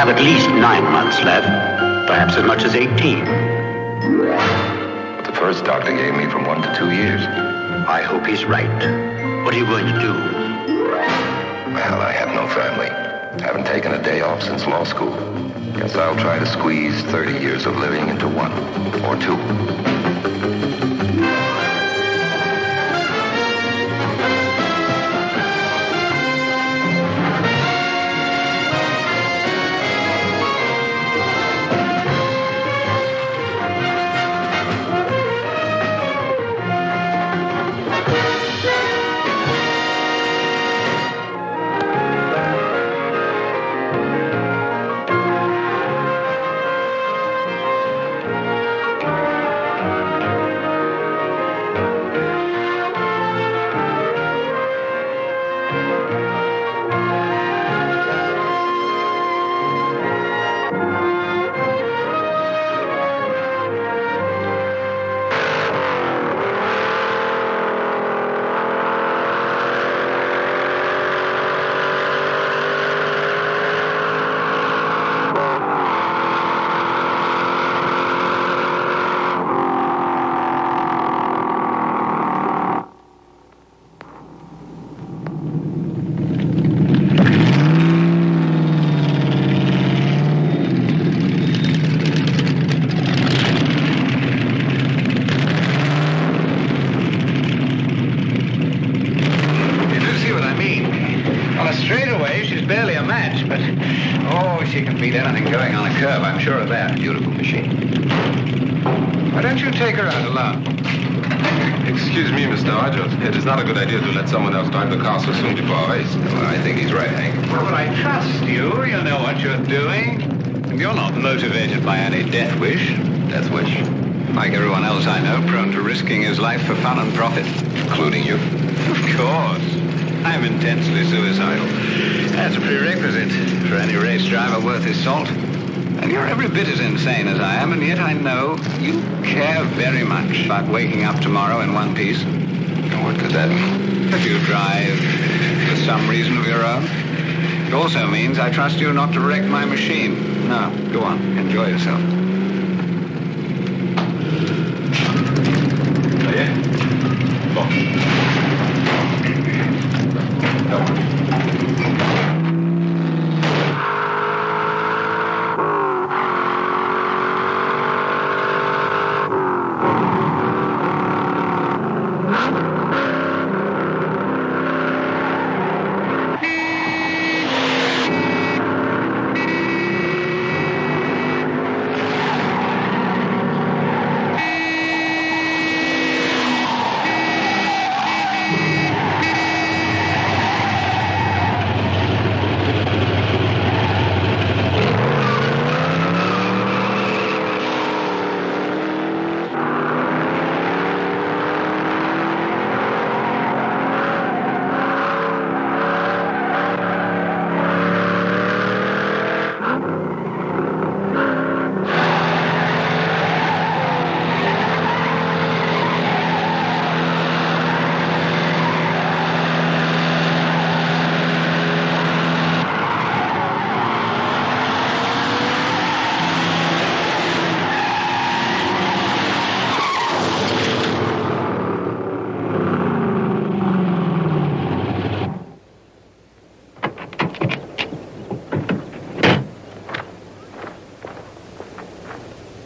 have at least 9 months left, perhaps as much as 18. But the first doctor gave me from 1 to 2 years. I hope he's right. What are you going to do? Well, I have no family. Haven't taken a day off since law school. Guess I'll try to squeeze 30 years of living into 1 or 2. She can beat anything going on a curve, I'm sure of that. Beautiful machine. Why don't you take her out alone? Excuse me, Mr. Rogers. It is not a good idea to let someone else drive the car so soon before a race. Well, I think he's right, Hank. Well, but I trust you. You know what you're doing. And you're not motivated by any death wish. Death wish? Like everyone else I know, prone to risking his life for fun and profit. Including you? Of course. I'm intensely suicidal. That's a prerequisite for any race driver worth his salt. And you're every bit as insane as I am, and yet I know you care very much about waking up tomorrow in one piece. What could that mean? If you drive for some reason of your own. It also means I trust you not to wreck my machine. No, go on. Enjoy yourself. Oh, yeah? Oh.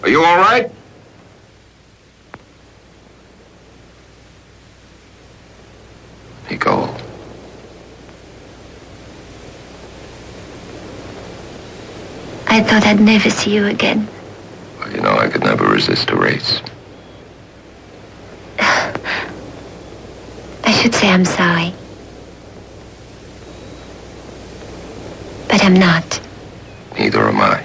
Are you all right? Nicole. I thought I'd never see you again. Well, you know, I could never resist a race. I should say I'm sorry. But I'm not. Neither am I.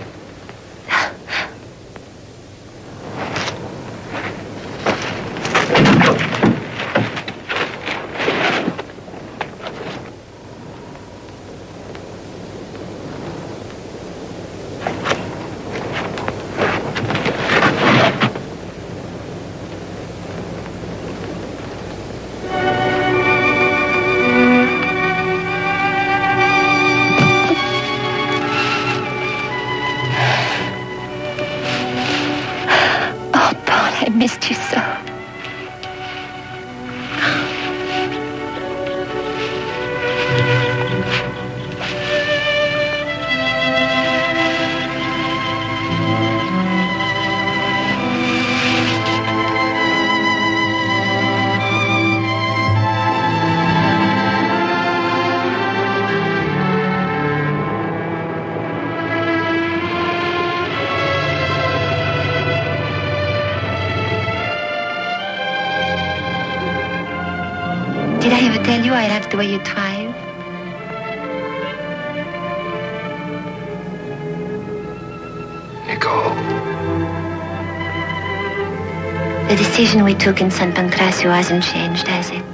missed you so. Did I ever tell you I loved the way you drive? Nicole. The decision we took in San Pancracio hasn't changed, has it?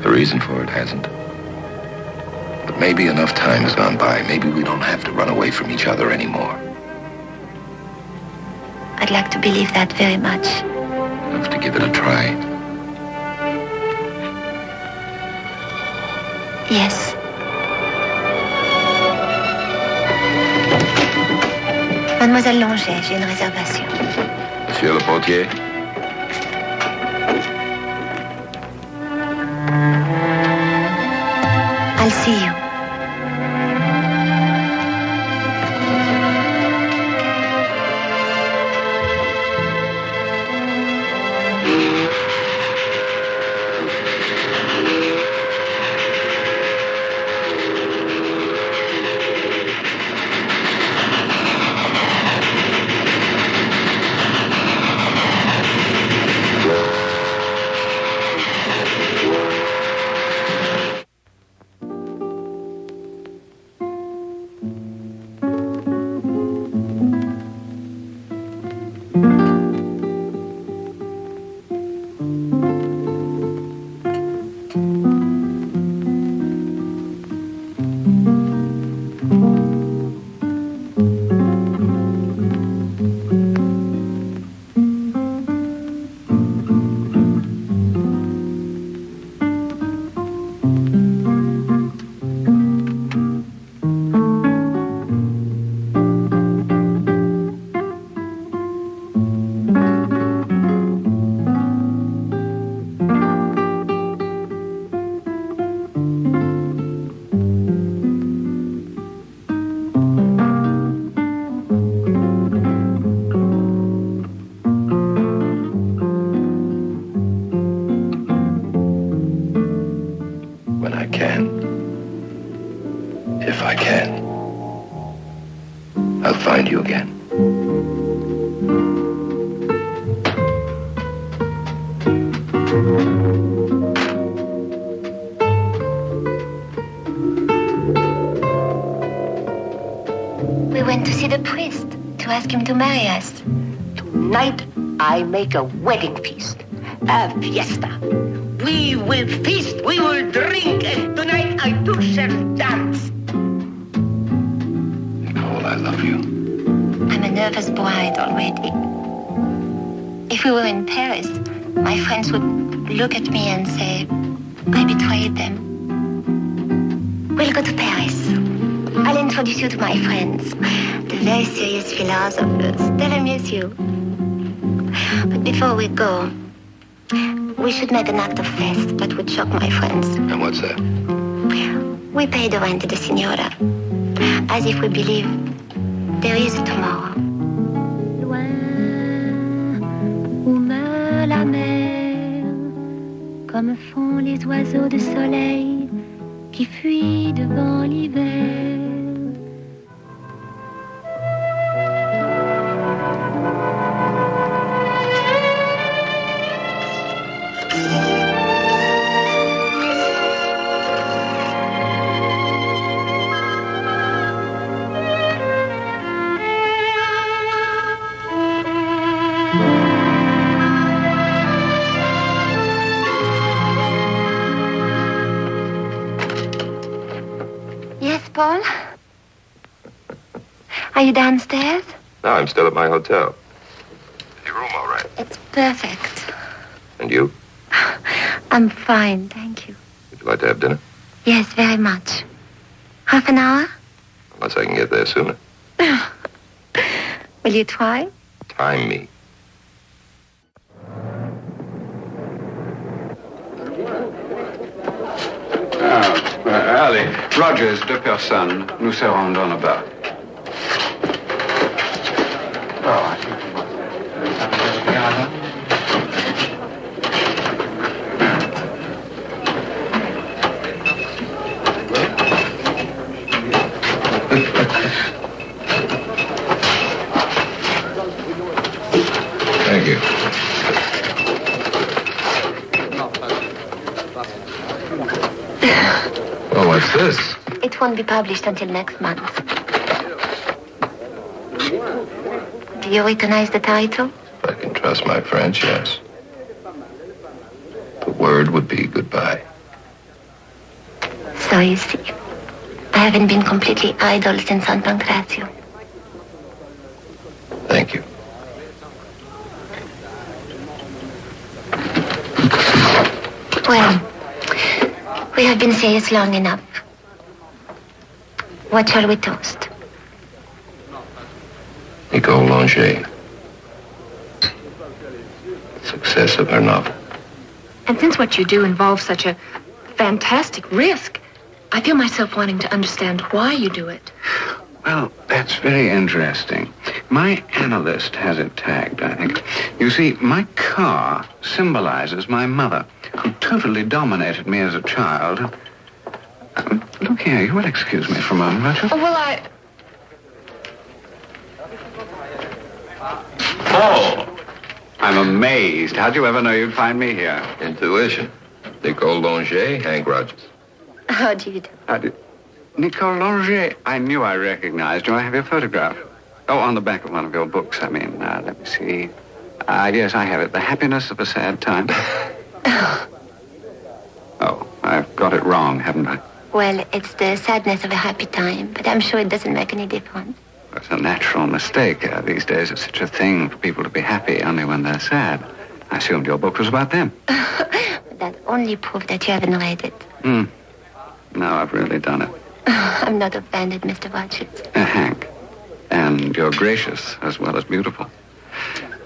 The reason for it hasn't. But maybe enough time has gone by. Maybe we don't have to run away from each other anymore. I'd like to believe that very much. Enough to give it a try. Yes. Mademoiselle Longet, j'ai une réservation. Monsieur le portier? I'll see you. If I can, I'll find you again. We went to see the priest to ask him to marry us. Tonight, I make a wedding feast, a fiesta. We will feast, we will drink, and tonight I too shall dance. Nicole, I love you. I'm a nervous bride already. If we were in Paris, my friends would look at me and say, I betrayed them. We'll go to Paris. I'll introduce you to my friends, the very serious philosophers. They'll amuse you. But before we go, we should make an act of faith that would shock my friends. And what's that? We pay the rent to the signora, as if we believe there is a tomorrow. Loin, où meurt la mer, comme font les oiseaux de soleil qui fuient devant l'hiver. Paul? Are you downstairs? No, I'm still at my hotel. Is your room all right? It's perfect. And you? I'm fine, thank you. Would you like to have dinner? Yes, very much. Half an hour? Unless I can get there sooner. Will you try? Time me. Allez, Rogers, 2 personnes. Nous serons dans le bar. Thank you. Well, what's this? It won't be published until next month. Do you recognize the title? If I can trust my French, yes. The word would be goodbye. So you see, I haven't been completely idle since San Pancrazio. Thank you. Well, we have been serious long enough. What shall we toast? Nicole Longet. Success of her novel. And since what you do involves such a fantastic risk, I feel myself wanting to understand why you do it. Well, that's very interesting. My analyst has it tagged, I think. You see, my car symbolizes my mother, who totally dominated me as a child. Look here, you will excuse me for a moment, won't you? Oh, well, Oh! I'm amazed. How'd you ever know you'd find me here? Intuition. Nicole Longet, Hank Rogers. How do you do? How did... Nicole Longet, I knew I recognized you. I have your photograph. Oh, on the back of one of your books, I mean. Let me see. Yes, I have it. The Happiness of a Sad Time. Oh, I've got it wrong, haven't I? Well, it's the sadness of a happy time, but I'm sure it doesn't make any difference. It's a natural mistake. These days, it's such a thing for people to be happy only when they're sad. I assumed your book was about them. But that's only proof that you haven't read it. Now I've really done it. I'm not offended, Mr. Rogers. Hank. And you're gracious as well as beautiful.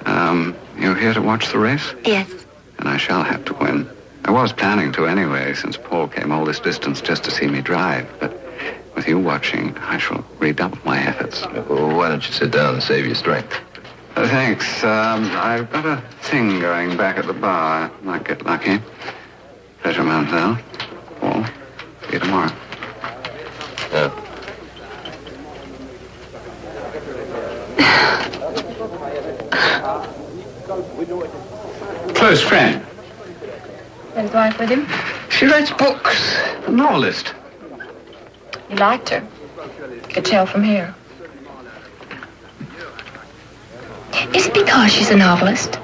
You're here to watch the race? Yes. And I shall have to win. I was planning to anyway, since Paul came all this distance just to see me drive. But with you watching, I shall redouble my efforts. Well, why don't you sit down and save your strength? Thanks. I've got a thing going back at the bar. I might get lucky. Pleasure, mademoiselle. Paul, see you tomorrow. Yeah. Close friend. his wife with him? She writes books. A novelist. You liked her. Could tell from here. Is it because she's a novelist?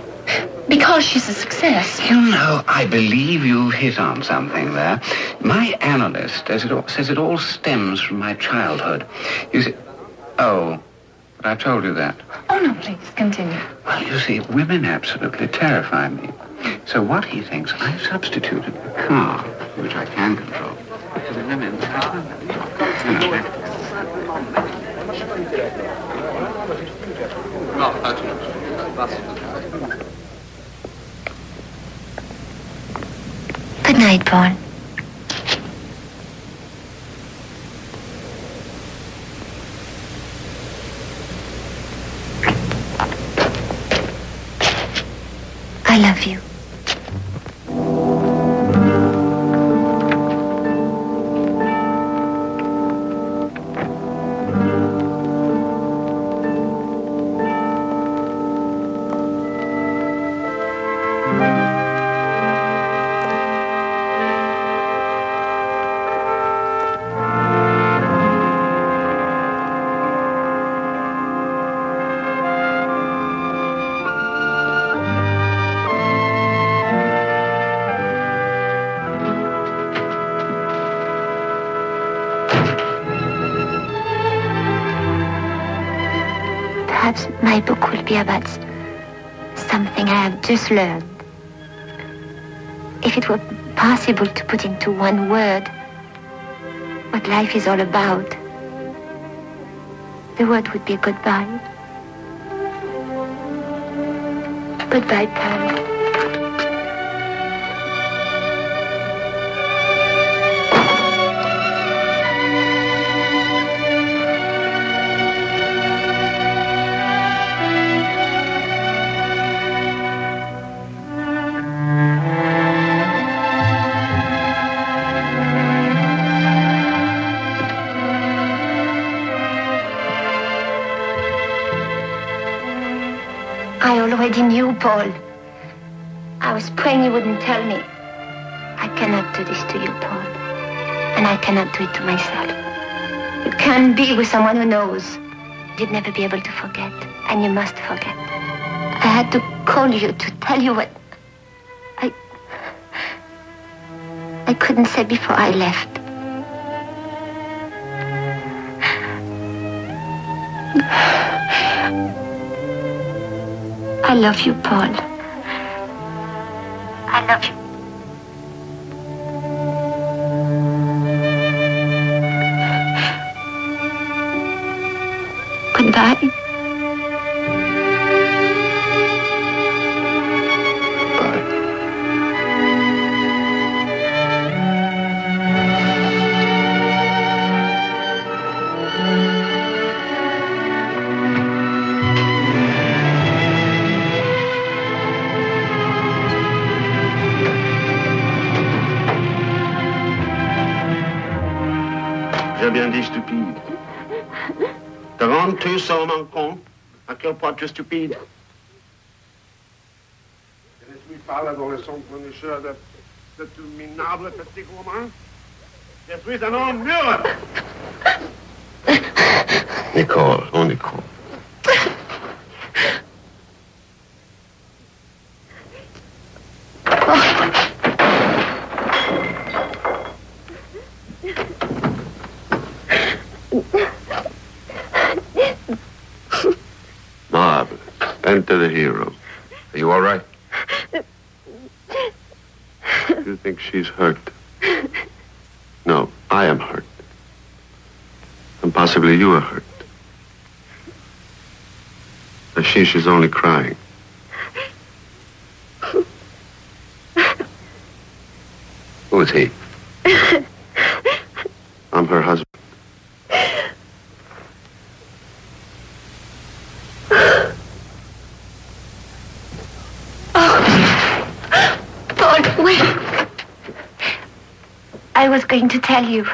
Because she's a success? You know, I believe you've hit on something there. My analyst says it all stems from my childhood. You see... Oh, but I told you that. Oh, no, please, continue. Well, you see, women absolutely terrify me. So what he thinks, I've substituted the car, which I can control, for the women. Good night, Paul. I love you. Perhaps my book will be about something I have just learned. If it were possible to put into one word what life is all about, the word would be goodbye. Goodbye, Paul. I already knew, Paul. I was praying you wouldn't tell me. I cannot do this to you, Paul. And I cannot do it to myself. You can be with someone who knows. You'd never be able to forget, and you must forget. I had to call you to tell you what I couldn't say before I left. I love you, Paul. I love you. Goodbye. J'ai bien dit stupide. Te rends-tu seulement compte à quel point tu es stupide? Je ne suis pas l'adolescent fournisseur de tout minable petit gourmand. Je suis un homme mûr. Nicole, oh Nicole. Marvelous. Enter the hero. Are you all right? You think she's hurt? No, I am hurt. And possibly you are hurt. Ashish is only crying. Who is he? I'm her husband. I was going to tell you.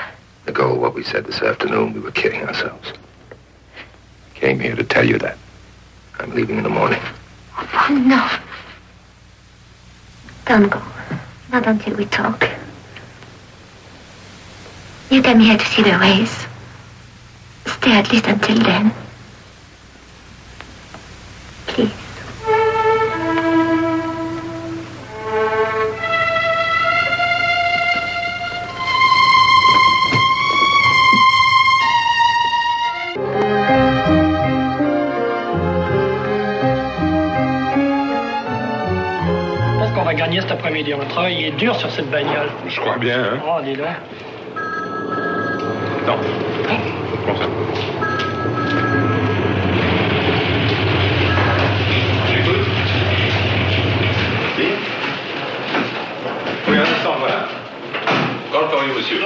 Nicole, what we said this afternoon, we were kidding ourselves. I came here to tell you that. I'm leaving in the morning. Oh, no. Don't go. Not until we talk. You came here to see the race. Stay at least until then. Please. On va gagner cet après-midi. On va travailler dur sur cette bagnole. Je crois bien, hein? Oh, dis donc. Non. Comme ça. J'écoute. Oui, un instant, voilà. Call for you, monsieur.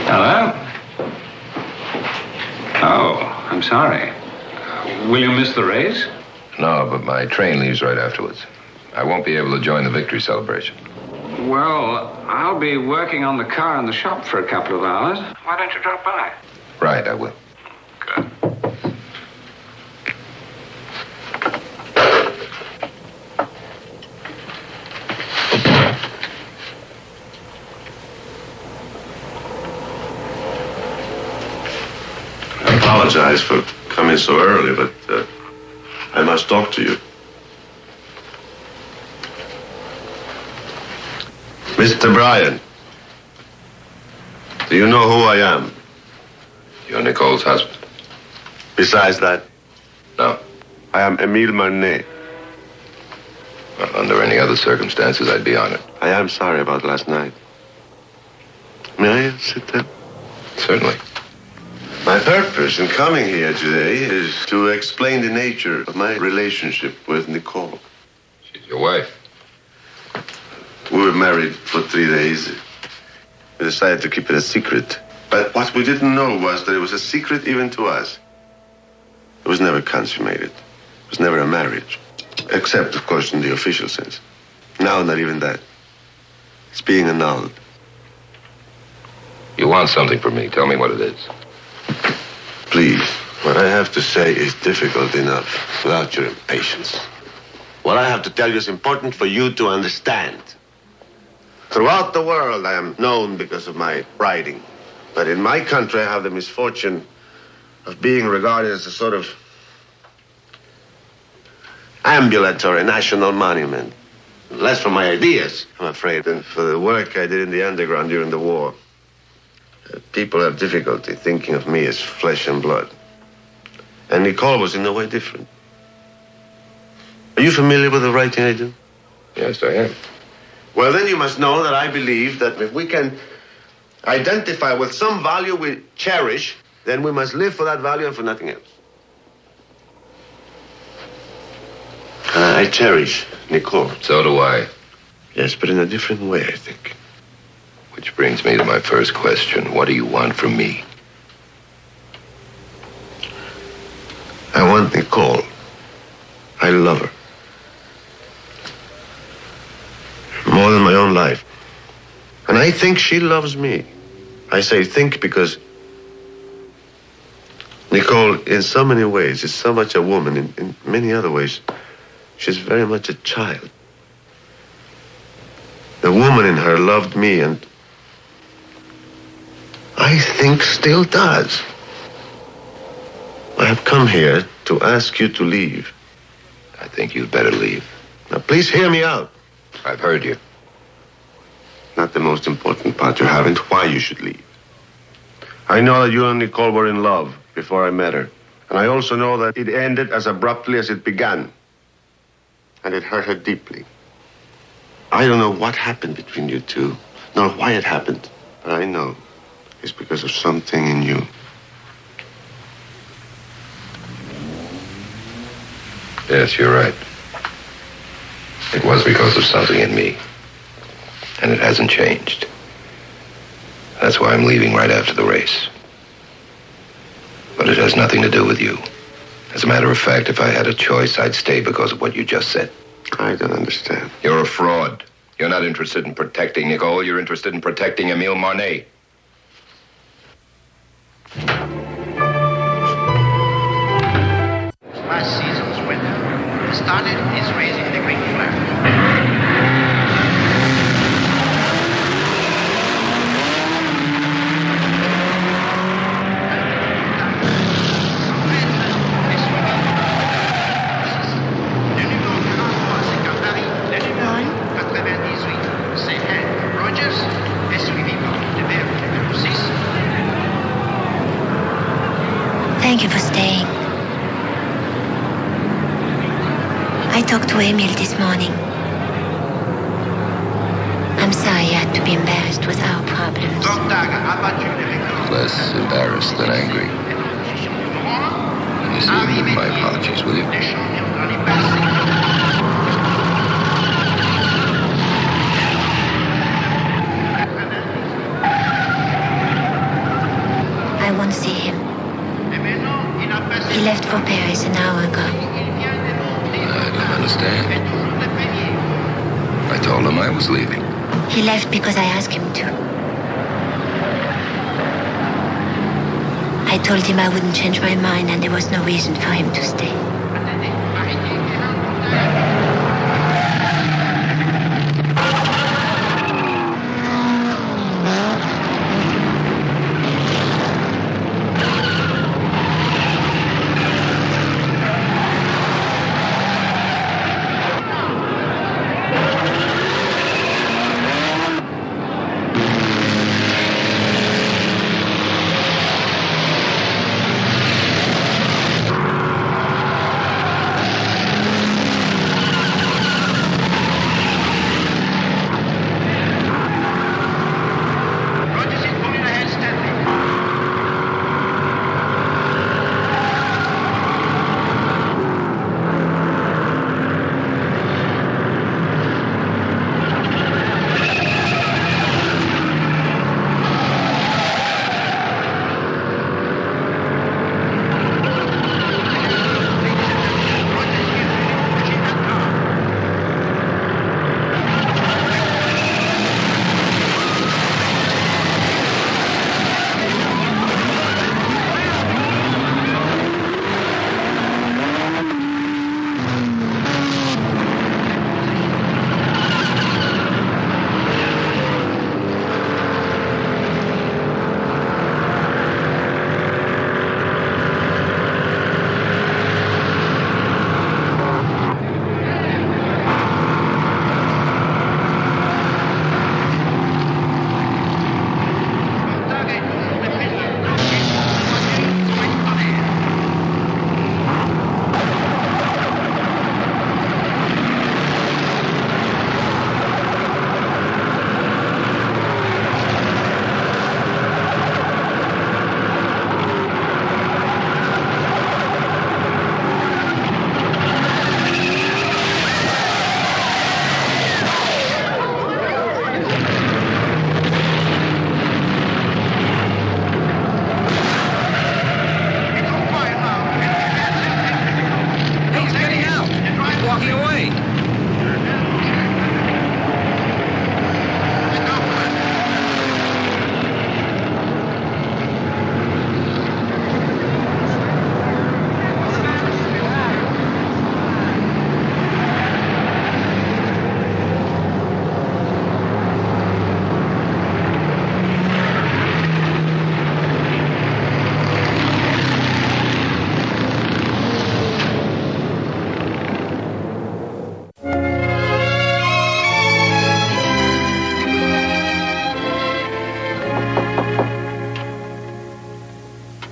Hello? Oh, I'm sorry. Will you miss the race? No, but my train leaves right afterwards. I won't be able to join the victory celebration. Well, I'll be working on the car in the shop for a couple of hours. Why don't you drop by? Right, I will. Good. I apologize for coming so early, but I must talk to you. Mr. Bryan, do you know who I am? You're Nicole's husband? Besides that, No. I am Emile Marnet. Well, under any other circumstances, I'd be honored. I am sorry about last night. May I sit down? Certainly. My purpose in coming here today is to explain the nature of my relationship with Nicole. She's your wife. We were married for 3 days. We decided to keep it a secret. But what we didn't know was that it was a secret even to us. It was never consummated. It was never a marriage. Except, of course, in the official sense. Now, not even that. It's being annulled. You want something from me. Tell me what it is. Please, what I have to say is difficult enough without your impatience. What I have to tell you is important for you to understand. Throughout the world, I am known because of my writing. But in my country, I have the misfortune of being regarded as a sort of ambulatory national monument. Less for my ideas, I'm afraid, than for the work I did in the underground during the war. People have difficulty thinking of me as flesh and blood. And Nicole was in no way different. Are you familiar with the writing I do? Yes, I am. Well, then you must know that I believe that if we can identify with some value we cherish, then we must live for that value and for nothing else. I cherish Nicole. So do I. Yes, but in a different way, I think. Which brings me to my first question. What do you want from me? I want Nicole. I love her. More than my own life. And I think she loves me. I say think because Nicole, in so many ways, is so much a woman. In many other ways, she's very much a child. The woman in her loved me and I think still does. I have come here to ask you to leave. I think you'd better leave. Now, please hear me out. I've heard you. Not the most important part. You haven't why you should leave. I know that you and Nicole were in love before I met her. And I also know that it ended as abruptly as it began. And it hurt her deeply. I don't know what happened between you two, nor why it happened. But I know it's because of something in you. Yes, you're right. It was because of something in me. And it hasn't changed. That's why I'm leaving right after the race. But it has nothing to do with you. As a matter of fact, if I had a choice, I'd stay because of what you just said. I don't understand. You're a fraud. You're not interested in protecting Nicole. You're interested in protecting Emile Marnet. Last season's winner started his race in the green flag. Thank you for staying. I talked to Emile this morning. I'm sorry you had to be embarrassed with our problems. Less embarrassed than angry. You see, my apologies, will you? I won't see him. He left for Paris an hour ago. I don't understand. I told him I was leaving. He left because I asked him to. I told him I wouldn't change my mind and there was no reason for him to stay.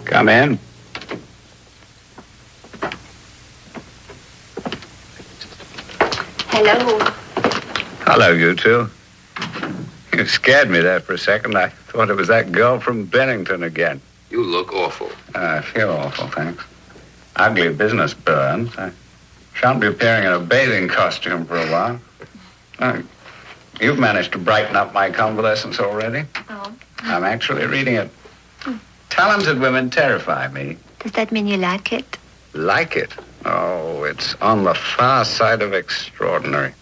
Come in. Hello. Hello, you two. You scared me there for a second. I thought it was that girl from Bennington again. You look awful. I feel awful, thanks. Ugly business burns. I shan't be appearing in a bathing costume for a while. You've managed to brighten up my convalescence already. Oh. I'm actually reading it. Talented women terrify me. Does that mean you like it? Like it? Oh, it's on the far side of extraordinary.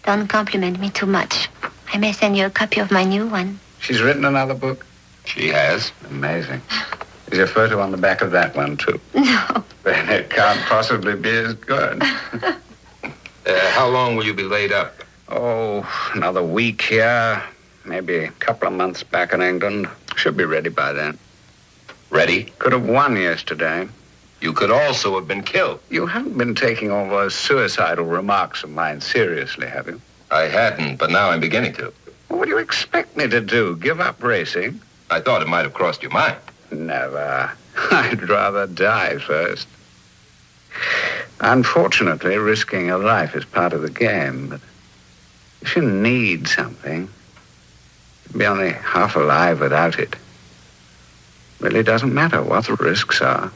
Don't compliment me too much. I may send you a copy of my new one. She's written another book? She has. Amazing. Is your photo on the back of that one, too? No. Then it can't possibly be as good. How long will you be laid up? Oh, another week here. Maybe a couple of months back in England. Should be ready by then. Ready? Could have won yesterday. You could also have been killed. You haven't been taking all those suicidal remarks of mine seriously, have you? I hadn't, but now I'm beginning to. What do you expect me to do? Give up racing? I thought it might have crossed your mind. Never. I'd rather die first. Unfortunately, risking a life is part of the game, but if you need something, you'd be only half alive without it. Really doesn't matter what the risks are.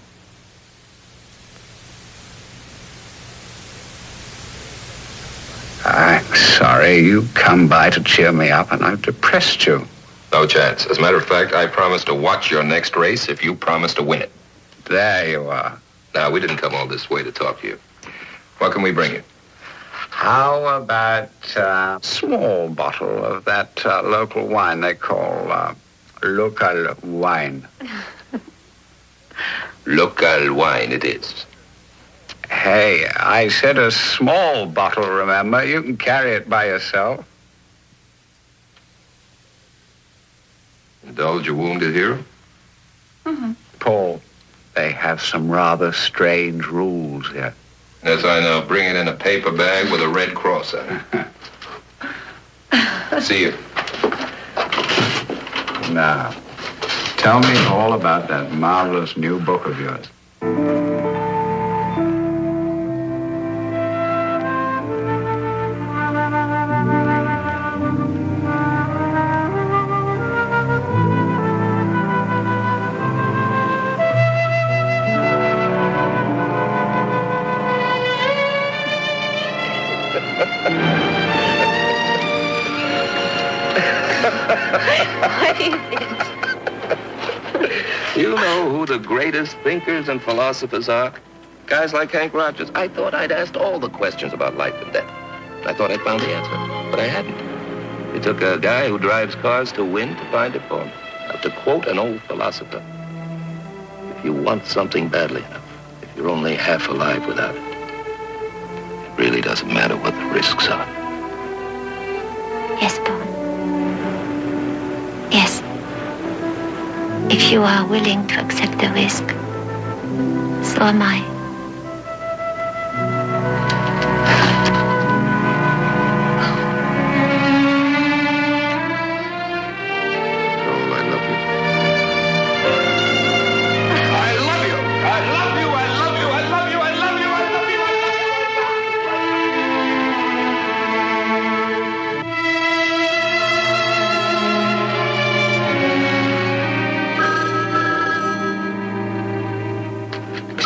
I'm sorry, you come by to cheer me up and I've depressed you. No chance. As a matter of fact, I promised to watch your next race if you promise to win it. There you are. Now, we didn't come all this way to talk to you. What can we bring you? How about a small bottle of that local wine they call local wine? Local wine it is. Hey, I said a small bottle, remember? You can carry it by yourself. Indulge your wounded hero? Mm-hmm. Paul, they have some rather strange rules here. Yes, I know. Bring it in a paper bag with a red cross on it. See you. Now, tell me all about that marvelous new book of yours. What is it? You know who the greatest thinkers and philosophers are? Guys like Hank Rogers. I thought I'd asked all the questions about life and death. I thought I'd found the answer, but I hadn't. It took a guy who drives cars to win to find it for him. Now, to quote an old philosopher, if you want something badly enough, if you're only half alive without it, it really doesn't matter what the risks are. Yes, Paul. Yes. If you are willing to accept the risk, so am I.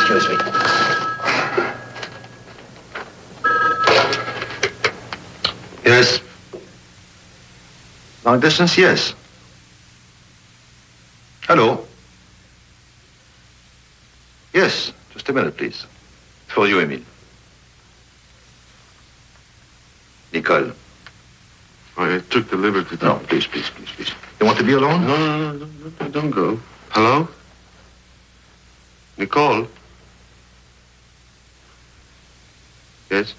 Excuse me. Yes. Long distance, yes. Hello. Yes, just a minute, please. It's for you, Emile. Nicole. I took the liberty to... No, please. You want to be alone? No, don't go. Hello? Nicole? Yes?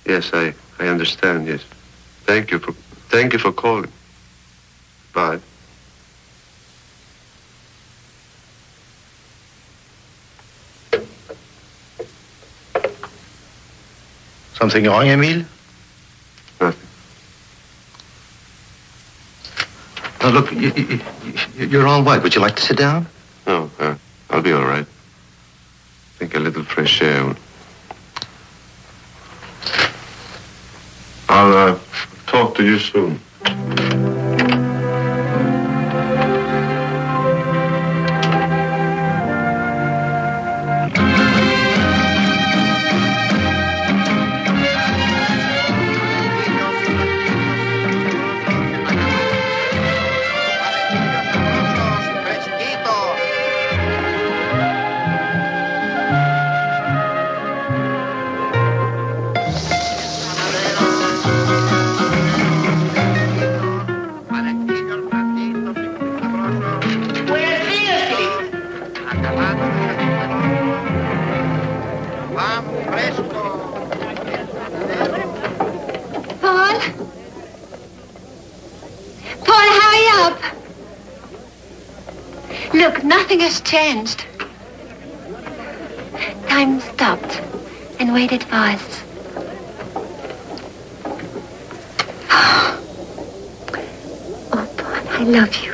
Yes, I understand, yes. Thank you for calling. Bye. Something wrong, Emile? Nothing. Now, look, you're all white. Would you like to sit down? No, I'll be all right. I think a little fresh air will... I'll talk to you soon. Look, nothing has changed. Time stopped and waited for us. Oh, Paul, I love you.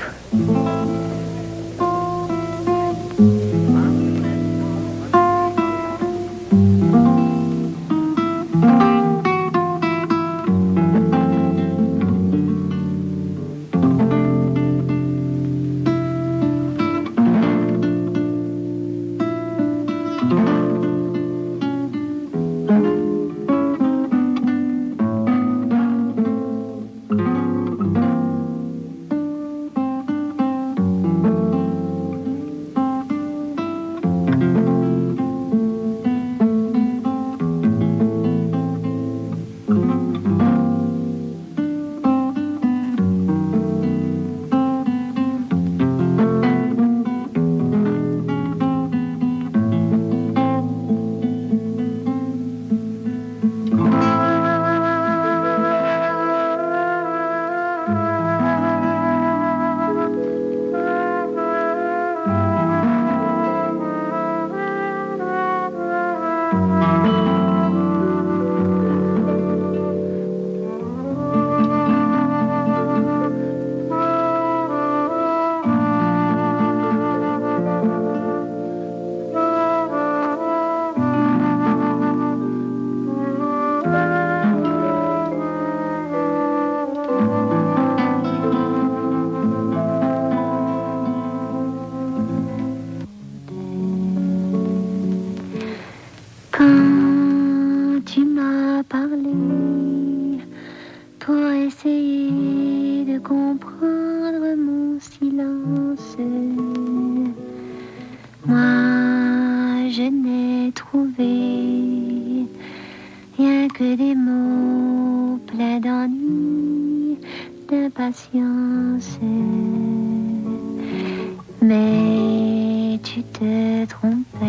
Mais tu te trompais,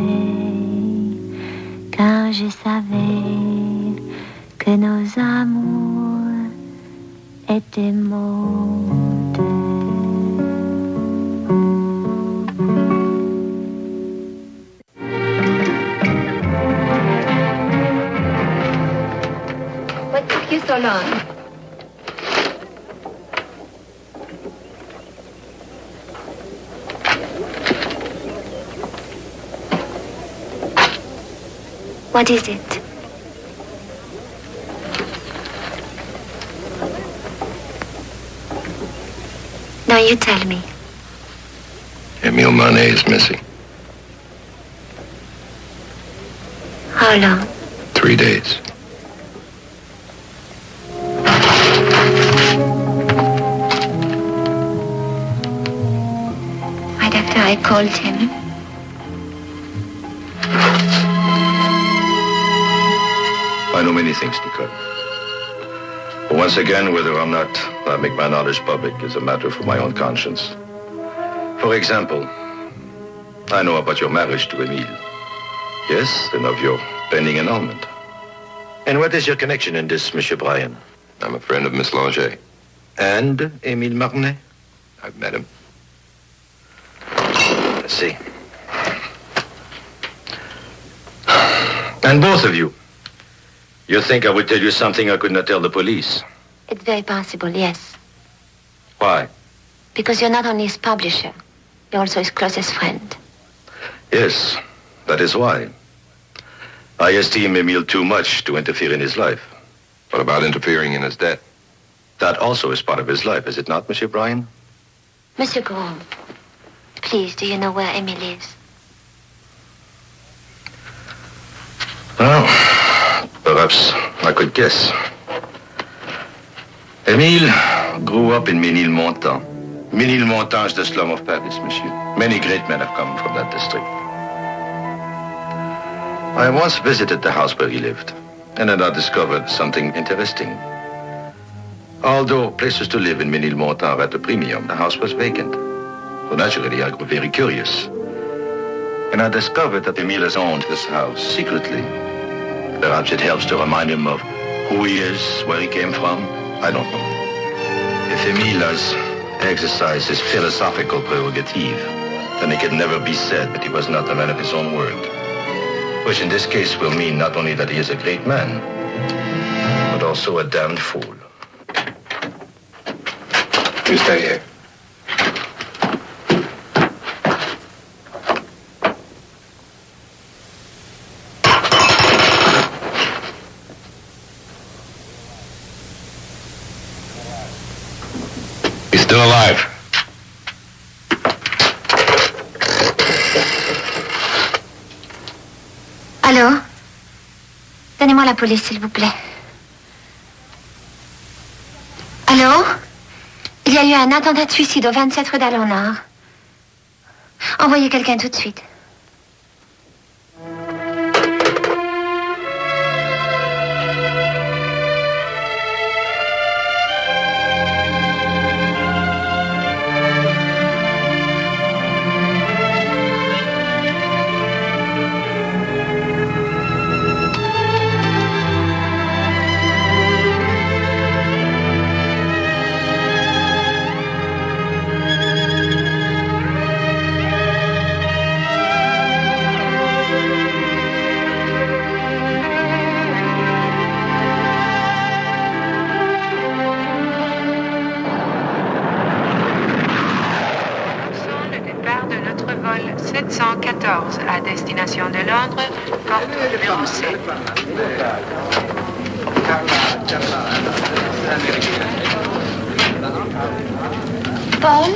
car je savais que nos amours étaient mortes. What took you so long? What is it? Now you tell me. Emile Monet is missing. How long? 3 days. Right after I called him. I know many things, Nicole. But once again, whether or not I make my knowledge public is a matter for my own conscience. For example, I know about your marriage to Emile. Yes, and of your pending annulment. And what is your connection in this, Monsieur Bryan? I'm a friend of Miss Longet. And Emile Marnet? I've met him. Let's see. And both of you. You think I would tell you something I could not tell the police? It's very possible, yes. Why? Because you're not only his publisher, you're also his closest friend. Yes, that is why. I esteem Emile too much to interfere in his life. What about interfering in his debt? That also is part of his life, is it not, Monsieur Bryan? Monsieur Gros, please, do you know where Emile is? Well, perhaps I could guess. Emile grew up in Ménilmontant. Ménilmontant is the slum of Paris, monsieur. Many great men have come from that district. I once visited the house where he lived, and then I discovered something interesting. Although places to live in Ménilmontant are at a premium, the house was vacant. So naturally, I grew very curious. And I discovered that Emile has owned this house secretly. Perhaps it helps to remind him of who he is, where he came from. I don't know. If Emile has exercised his philosophical prerogative, then it can never be said that he was not a man of his own word. Which in this case will mean not only that he is a great man, but also a damned fool. You stay here. He's still alive. Allô? Donnez-moi la police, s'il vous plaît. Allô? Il y a eu un attentat de suicide au 27 rue d'Alonard. Envoyez quelqu'un tout de suite. À destination de Londres, porte numéro 7. Paul?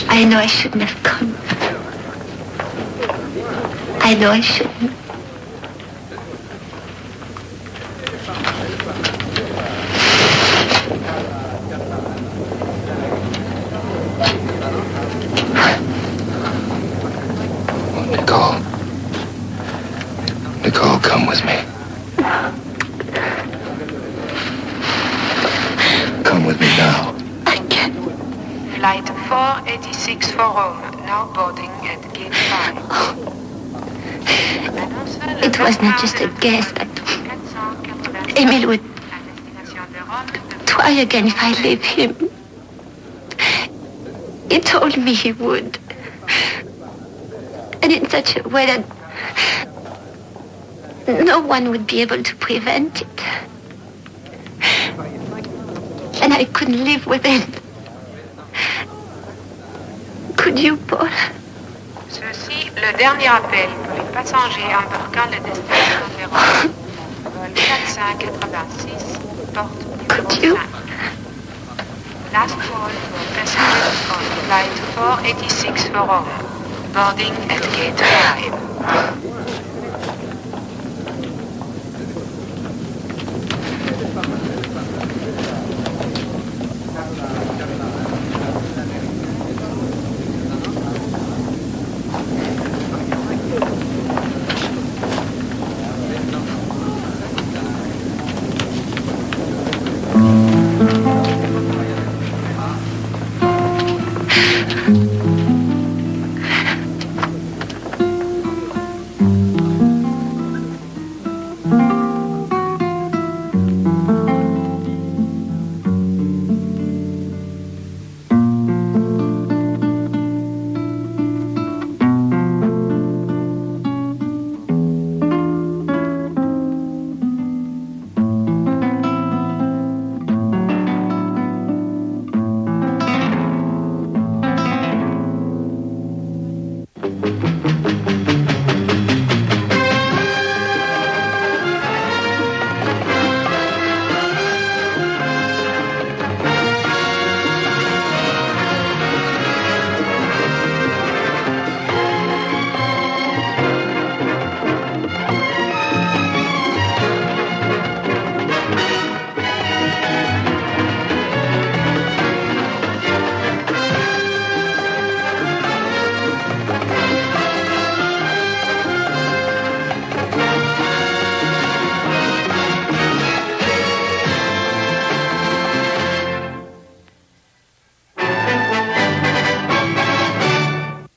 I know I shouldn't have come. I know I shouldn't. Nicole. Nicole, come with me. Come with me now. Flight 486 for Rome, now boarding at gate 5. It was not just a guess that Emile would try again if I leave him. He told me he would. And in such a way that no one would be able to prevent it. And I couldn't live with it. Could you, Paul? Ceci, le dernier appel pour les passagers embarquant le destination de Rome. Vol 4586, porte numéro 5. Last call for passengers on flight 486 for Rome. Boarding at gate 5.